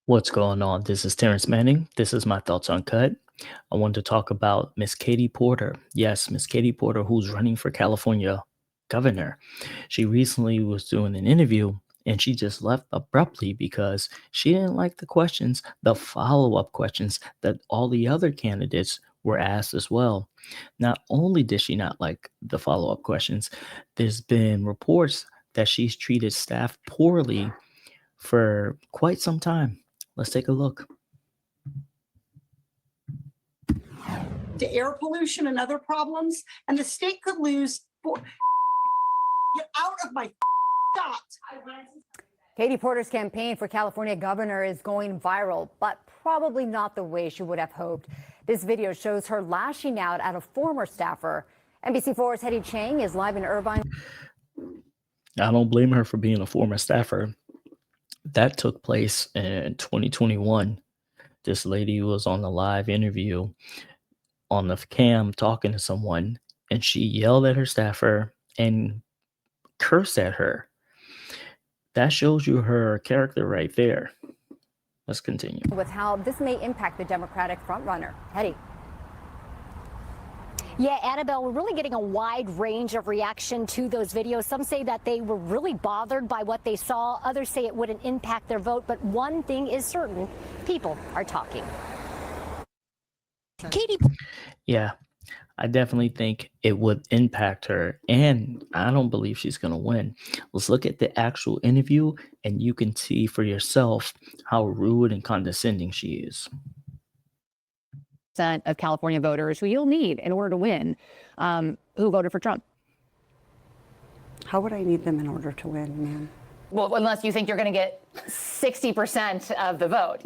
What's going on? This is Terrence Manning. This is My Thoughts Uncut. I want to talk about Miss Katie Porter. Yes, Miss Katie Porter, who's running for California governor. She recently was doing an interview and she just left abruptly because she didn't like the questions, the follow up questions that all the other candidates were asked as well. Not only did she not like the follow up questions, there's been reports that she's treated staff poorly for quite some time. Let's take a look. To air pollution and other problems, and the state could lose. Get out of my dot. Katie Porter's campaign for California governor is going viral, but probably not the way she would have hoped. This video shows her lashing out at a former staffer. NBC4's Hetty Chang is live in Irvine. I don't blame her for being a former staffer. That took place in 2021. This lady was on a live interview on the cam talking to someone, and she yelled at her staffer and cursed at her. That shows you her character right there. Let's continue. With how this may impact the Democratic frontrunner. Hetty. Yeah, Annabelle, we're really getting a wide range of reaction to those videos. Some say that they were really bothered by what they saw. Others say it wouldn't impact their vote. But one thing is certain, people are talking. Katie. Yeah, I definitely think it would impact her, and I don't believe she's going to win. Let's look at the actual interview, and you can see for yourself how rude and condescending she is. Of California voters who you'll need in order to win, who voted for Trump. How would I need them in order to win, man? Well, unless you think you're going to get 60% of the vote.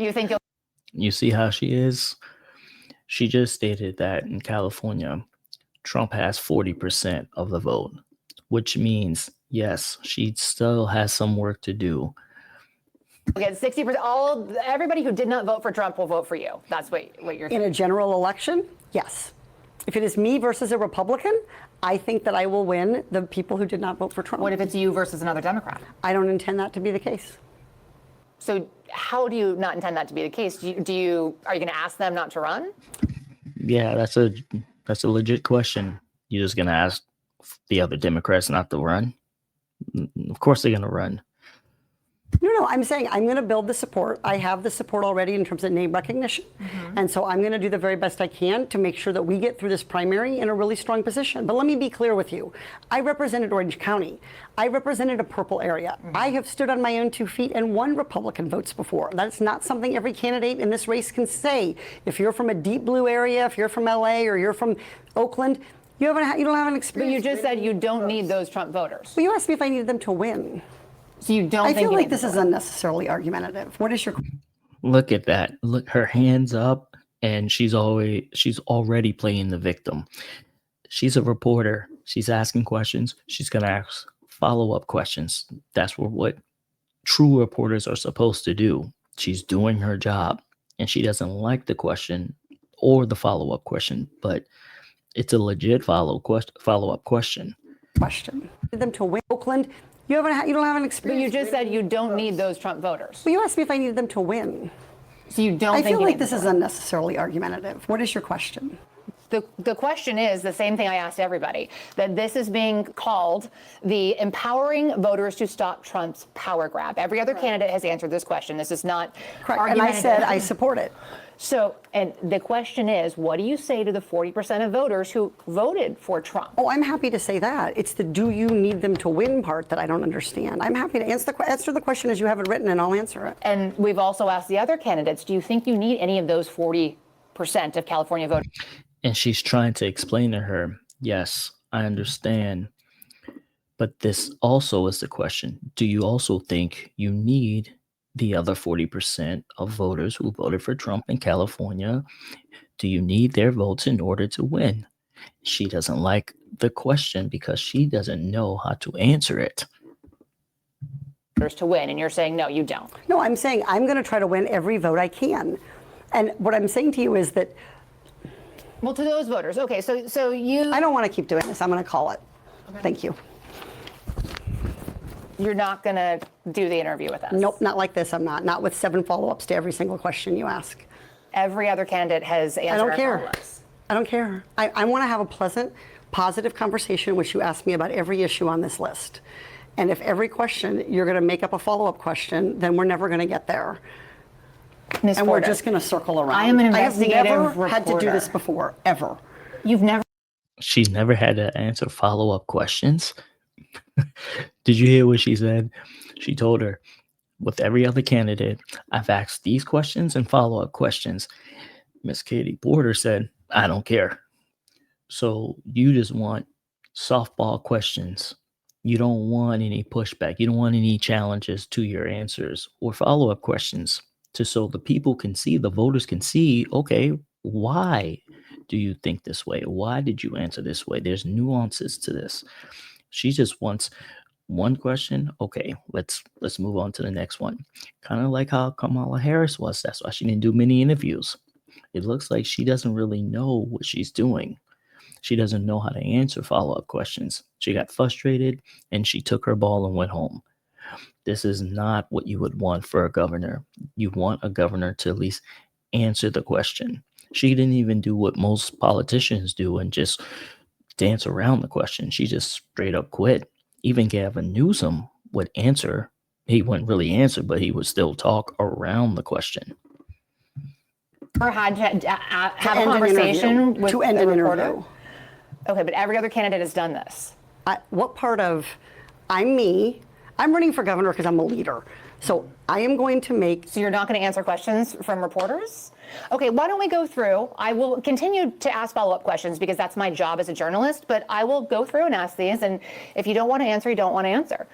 You see how she is? She just stated that in California, Trump has 40% of the vote, which means, yes, she still has some work to do. Okay, 60%. Everybody who did not vote for Trump will vote for you. That's what you're saying. In a general election, yes. If it is me versus a Republican, I think that I will win the people who did not vote for Trump. What if it's you versus another Democrat? I don't intend that to be the case. So how do you not intend that to be the case? Are you going to ask them not to run? Yeah, that's a legit question. You're just gonna ask the other Democrats not to run? Of course they're gonna run. No, I'm saying I'm going to build the support. I have the support already in terms of name recognition. And so I'm going to do the very best I can to make sure that we get through this primary in a really strong position. But let me be clear with you. I represented Orange County. I represented a purple area. I have stood on my own 2 feet and won Republican votes before. That's not something every candidate in this race can say. If you're from a deep blue area, if you're from LA or you're from Oakland, you don't have an experience. But you just said you don't need those Trump voters. Well, you asked me if I needed them to win. So you don't I think feel like this is unnecessarily argumentative. What is your... Look at that. Look, her hands up, and she's already playing the victim. She's a reporter. She's asking questions. She's going to ask follow-up questions. That's what true reporters are supposed to do. She's doing her job, and she doesn't like the question or the follow-up question, but it's a legit follow-up question. Them to win Oakland. You don't have an experience. But you just said you don't need those Trump voters. Well, you asked me if I needed them to win. So you don't think I feel like this is unnecessarily argumentative. What is your question? The question is the same thing I asked everybody, that this is being called the empowering voters to stop Trump's power grab. Every other candidate has answered this question. This is not correct. And I said I support it. So, and the question is, what do you say to the 40% of voters who voted for Trump? Oh, I'm happy to say that. It's the do you need them to win part that I don't understand. I'm happy to answer the question as you have it written, and I'll answer it. And we've also asked the other candidates, do you think you need any of those 40% of California voters? And she's trying to explain to her, yes, I understand. But this also is the question. Do you also think you need the other 40% of voters who voted for Trump in California? Do you need their votes in order to win? She doesn't like the question because she doesn't know how to answer it. To win, and you're saying, no, you don't. No, I'm saying I'm going to try to win every vote I can. And what I'm saying to you is that... Well, to those voters, okay, so you... I don't want to keep doing this. I'm going to call it. Okay. Thank you. You're not going to do the interview with us? Nope, not like this. I'm not. Not with 7 follow-ups to every single question you ask. Every other candidate has answered I don't our care. follow-ups. I don't care. I want to have a pleasant, positive conversation, which you ask me about every issue on this list. And if every question you're going to make up a follow-up question, then we're never going to get there. Ms. And we're Porter, just going to circle around. I am an investigative I have never had to do this reporter. before, ever. You've never. She's never had to answer follow-up questions. Did you hear what she said? She told her, with every other candidate, I've asked these questions and follow-up questions. Miss Katie Porter said, I don't care. So you just want softball questions. You don't want any pushback. You don't want any challenges to your answers or follow-up questions so the people can see, the voters can see, okay, why do you think this way? Why did you answer this way? There's nuances to this. She just wants one question. Okay, let's move on to the next one. Kind of like how Kamala Harris was. That's why she didn't do many interviews. It looks like she doesn't really know what she's doing. She doesn't know how to answer follow-up questions. She got frustrated and she took her ball and went home. This is not what you would want for a governor. You want a governor to at least answer the question. She didn't even do what most politicians do and just dance around the question. She just straight up quit. Even Gavin Newsom would answer. He wouldn't really answer, but he would still talk around the question. Never had to have a end an conversation interview. with To end a an reporter? interview. Okay, but every other candidate has done this. What part of I'm me? I'm running for governor because I'm a leader. So I am going to make. So you're not going to answer questions from reporters? Okay, why don't we go through? I will continue to ask follow-up questions because that's my job as a journalist, but I will go through and ask these, and if you don't want to answer, you don't want to answer.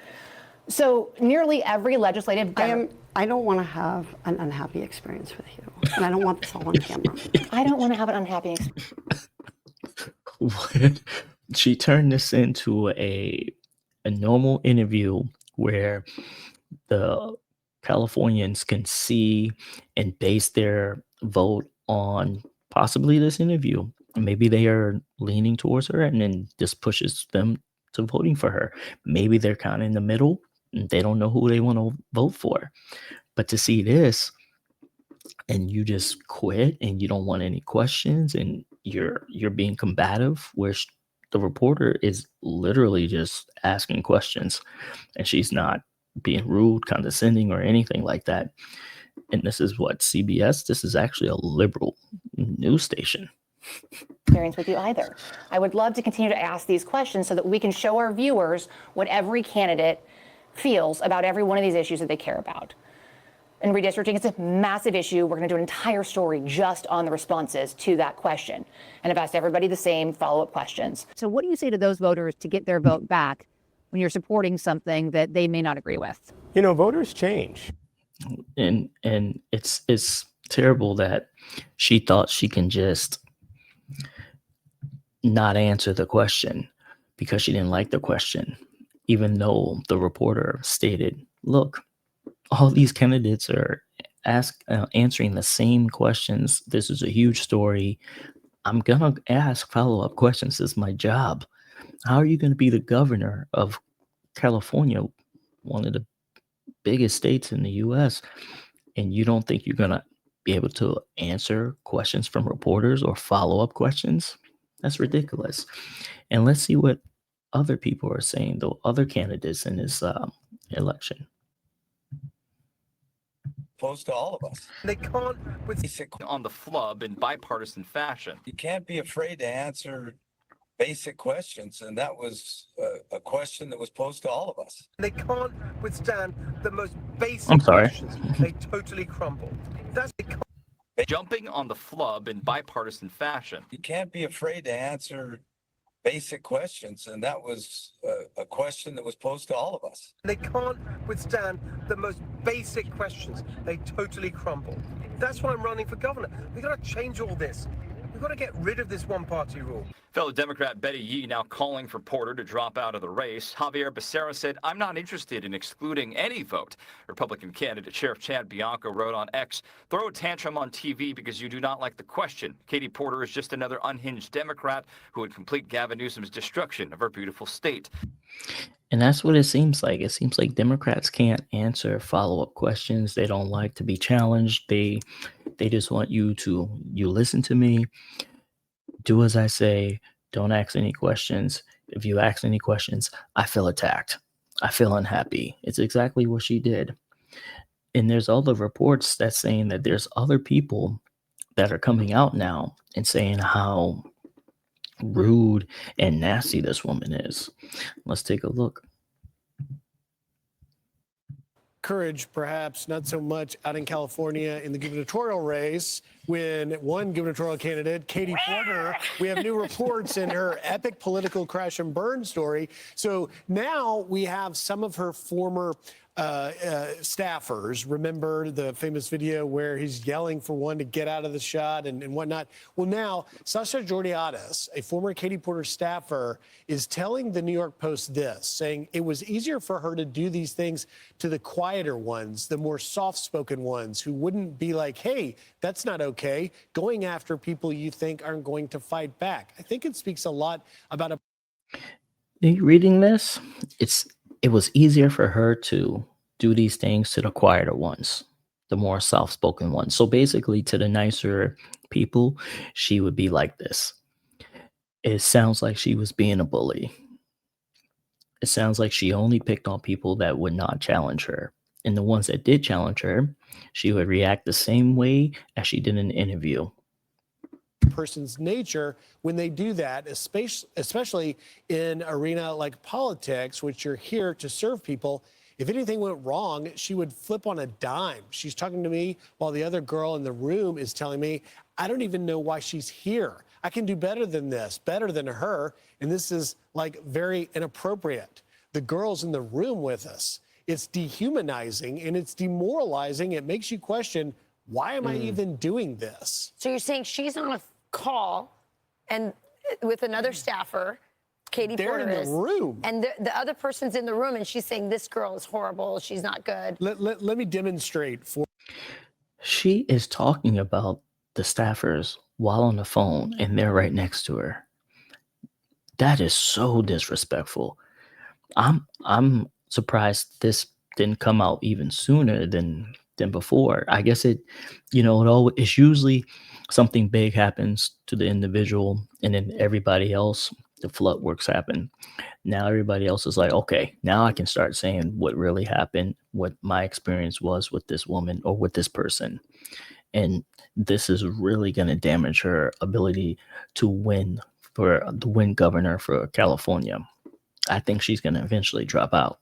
So nearly every legislative. I don't want to have an unhappy experience with you, and I don't want this all on camera. I don't want to have an unhappy experience. What? She turned this into a normal interview where the Californians can see and base their vote on possibly this interview. Maybe they are leaning towards her and then this pushes them to voting for her. Maybe they're kind of in the middle and they don't know who they want to vote for. But to see this and you just quit and you don't want any questions and you're being combative where the reporter is literally just asking questions and she's not being rude, condescending, or anything like that. And this is what, CBS? This is actually a liberal news station. Experience with you either. I would love to continue to ask these questions so that we can show our viewers what every candidate feels about every one of these issues that they care about. And redistricting is a massive issue. We're going to do an entire story just on the responses to that question. And I've asked everybody the same follow-up questions. So what do you say to those voters to get their vote back when you're supporting something that they may not agree with? You know, voters change. And it's terrible that she thought she can just not answer the question because she didn't like the question, even though the reporter stated, look, all these candidates are answering the same questions. This is a huge story. I'm going to ask follow-up questions. It's my job. How are you going to be the governor of California, one of the biggest states in the U.S., and you don't think you're going to be able to answer questions from reporters or follow-up questions? That's ridiculous. And let's see what other people are saying, though, other candidates in this election. Opposed to all of us. They can't with Basic, on the flub in bipartisan fashion. you can't be afraid to answer basic questions, and that was a question that was posed to all of us. they can't withstand the most basic I'm sorry. questions. They totally crumble. That's Jumping on the flub in bipartisan fashion. You can't be afraid to answer basic questions, and that was a question that was posed to all of us. they can't withstand the most basic questions. They totally crumble. That's why I'm running for governor. We've got to change all this. We've got to get rid of this one-party rule. Fellow Democrat Betty Yee now calling for Porter to drop out of the race. Javier Becerra said, I'm not interested in excluding any vote. Republican candidate Sheriff Chad Bianco wrote on X, throw a tantrum on TV because you do not like the question. Katie Porter is just another unhinged Democrat who would complete Gavin Newsom's destruction of our beautiful state. And that's what it seems like. It seems like Democrats can't answer follow-up questions. They don't like to be challenged. They just want you listen to me, do as I say, don't ask any questions. If you ask any questions, I feel attacked. I feel unhappy. It's exactly what she did. And there's other reports that's saying that there's other people that are coming out now and saying how rude and nasty this woman is. Let's take a look. Courage, perhaps not so much out in California in the gubernatorial race when one gubernatorial candidate, Katie Porter, we have new reports in her epic political crash and burn story. So now we have some of her former staffers. Remember the famous video where he's yelling for one to get out of the shot and whatnot? Well, now Sasha Georgiadis, a former Katie Porter staffer, is telling the New York Post this, saying it was easier for her to do these things to the quieter ones, the more soft-spoken ones who wouldn't be like, hey, that's not okay, going after people you think aren't going to fight back. I think it speaks a lot about a Reading this, it was easier for her to do these things to the quieter ones, the more soft-spoken ones. So basically, to the nicer people, she would be like this. It sounds like she was being a bully. It sounds like she only picked on people that would not challenge her. And the ones that did challenge her, she would react the same way as she did in the interview. person's nature when they do that, especially in arena like politics, which you're here to serve people. If anything went wrong, she would flip on a dime. She's talking to me while the other girl in the room is telling me, I don't even know why she's here. I can do better than this, better than her. And this is like very inappropriate. The girl's in the room with us. It's dehumanizing and it's demoralizing. It makes you question, why am I even doing this? So you're saying she's on a call and with another staffer, Katie They're Porter in is, the room. and the other person's in the room, and she's saying this girl is horrible. She's not good. Let me demonstrate for. She is talking about the staffers while on the phone, and they're right next to her. That is so disrespectful. I'm surprised this didn't come out even sooner than before. I guess it's usually something big happens to the individual, and then everybody else, the floodworks happen. Now everybody else is like, okay, now I can start saying what really happened, what my experience was with this woman or with this person. And this is really going to damage her ability to win for the win governor for California. I think she's going to eventually drop out.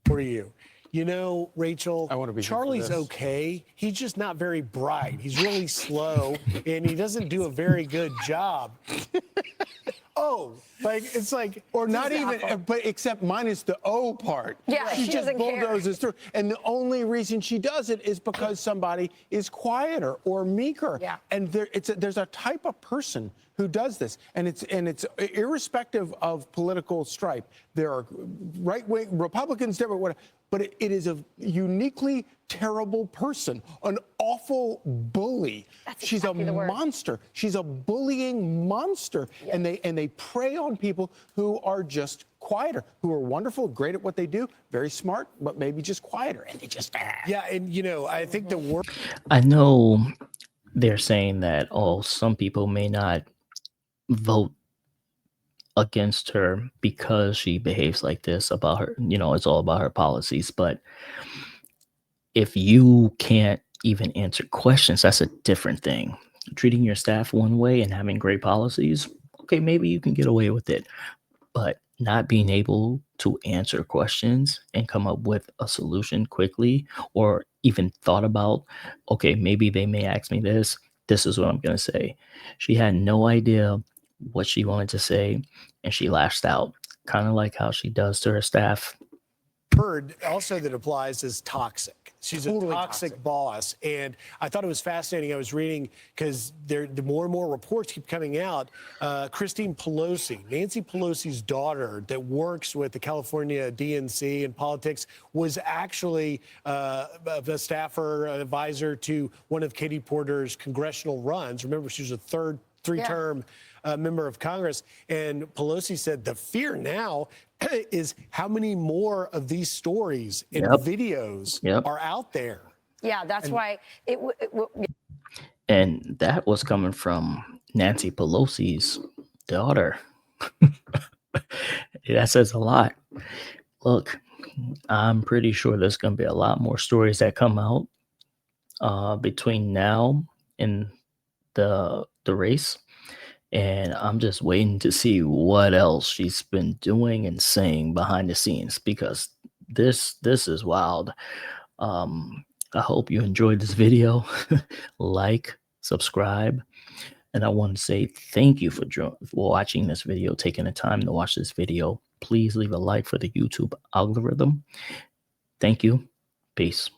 For you. You know, Rachel, I wanna be here for Charlie's this. okay. He's just not very bright. He's really slow, and he doesn't do a very good job. It's like, Or not even, but except minus the O part. Yeah, she she just doesn't care. bulldozes through. And the only reason she does it is because somebody is quieter or meeker. Yeah. And there's a type of person who does this, and it's irrespective of political stripe. There are right-wing Republicans, Democrats, whatever, but it is a uniquely terrible person, an awful bully. She's exactly the a word. monster. She's a bullying monster, and they prey on people who are just quieter, who are wonderful, great at what they do, very smart, but maybe just quieter, and they just yeah, and I think the word. I know they're saying that, some people may not vote against her because she behaves like this about her, it's all about her policies. But if you can't even answer questions, that's a different thing. Treating your staff one way and having great policies, okay, maybe you can get away with it. But not being able to answer questions and come up with a solution quickly, or even thought about, okay, maybe they may ask me this. This is what I'm going to say. She had no idea what she wanted to say, and she lashed out, kind of like how she does to her staff. Word also that applies is toxic. She's Totally a toxic boss. And I thought it was fascinating. I was reading because the more and more reports keep coming out. Christine Pelosi, Nancy Pelosi's daughter that works with the California DNC in politics, was actually the staffer advisor to one of Katie Porter's congressional runs. Remember, she was a third three-term member of Congress. And Pelosi said the fear now is how many more of these stories and videos are out there. Yeah, that's why And that was coming from Nancy Pelosi's daughter. That says a lot. Look, I'm pretty sure there's going to be a lot more stories that come out between now and the race. And I'm just waiting to see what else she's been doing and saying behind the scenes, because this is wild. I hope you enjoyed this video. Like, subscribe, and I want to say thank you for watching this video, taking the time to watch this video. Please leave a like for the YouTube algorithm. Thank you. Peace.